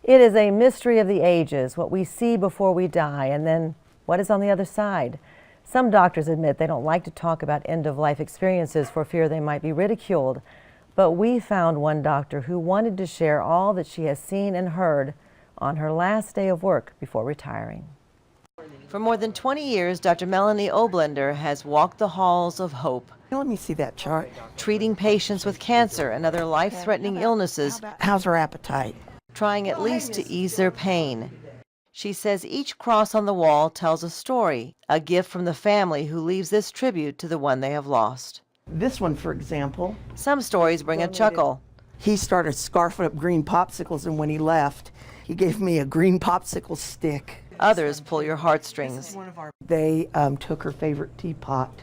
It is a mystery of the ages, what we see before we die, and then what is on the other side. Some doctors admit they don't like to talk about end-of-life experiences for fear they might be ridiculed. But we found one doctor who wanted to share all that she has seen and heard on her last day of work before retiring. For more than 20 years, Dr. Melanie Oblender has walked the halls of hope. Let me see that chart. Treating patients with cancer and other life-threatening illnesses. How's her appetite? Trying at least to ease their pain. She says each cross on the wall tells a story, a gift from the family who leaves this tribute to the one they have lost. This one, for example. Some stories bring a chuckle. He started scarfing up green popsicles, and when he left, he gave me a green popsicle stick. Others pull your heartstrings. They took her favorite teapot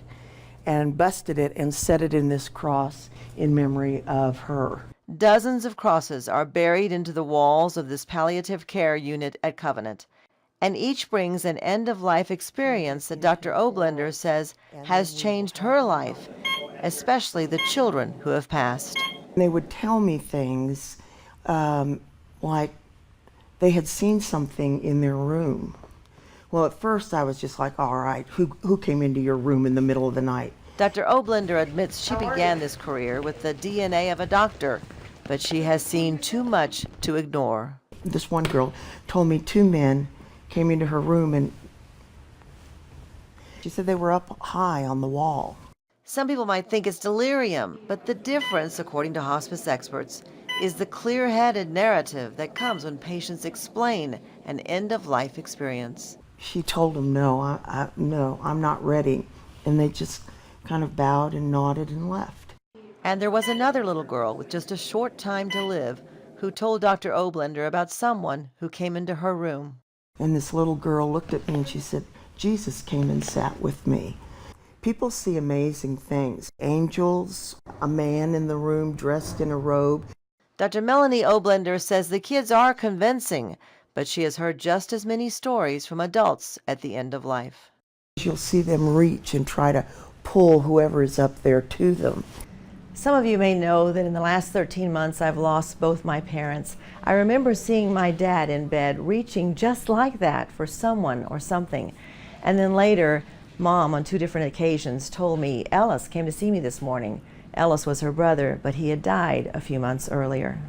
and busted it and set it in this cross in memory of her. Dozens of crosses are buried into the walls of this palliative care unit at Covenant, and each brings an end-of-life experience that Dr. Oblender says has changed her life, especially the children who have passed. They would tell me things like they had seen something in their room. Well, at first I was just like, all right, who came into your room in the middle of the night? Dr. Oblender admits she began this career with the DNA of a doctor, but she has seen too much to ignore. This one girl told me 2 men came into her room, and she said they were up high on the wall. Some people might think it's delirium, but the difference, according to hospice experts, is the clear-headed narrative that comes when patients explain an end-of-life experience. She told them, no, no, I'm not ready. And they just kind of bowed and nodded and left. And there was another little girl with just a short time to live who told Dr. Oblender about someone who came into her room. And this little girl looked at me and she said, Jesus came and sat with me. People see amazing things. Angels, a man in the room dressed in a robe. Dr. Melanie Oblender says the kids are convincing, but she has heard just as many stories from adults at the end of life. You'll see them reach and try to pull whoever is up there to them. Some of you may know that in the last 13 months I've lost both my parents. I remember seeing my dad in bed reaching just like that for someone or something. And then later, Mom on 2 different occasions told me Ellis came to see me this morning. Ellis was her brother, but he had died a few months earlier.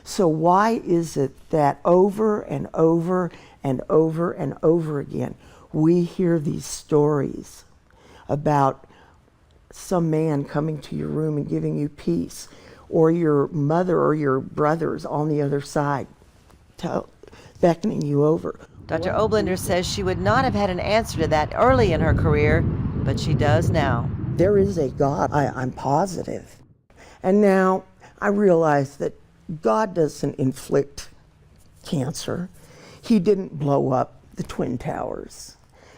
So why is it that over and over and over and over again we hear these stories about some man coming to your room and giving you peace, or your mother or your brothers on the other side beckoning you over? Dr. Oblender says she would not have had an answer to that early in her career, but she does now. There is a God, I'm positive. And now I realize that God doesn't inflict cancer. He didn't blow up the Twin Towers.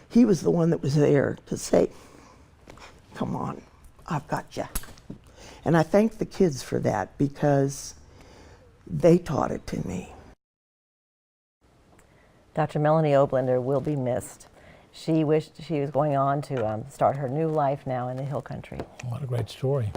He was the one that was there to say, come on, I've got you. And I thank the kids for that because they taught it to me. Dr. Melanie Oblender will be missed. She wished she was going on to start her new life now in the Hill Country. What a great story.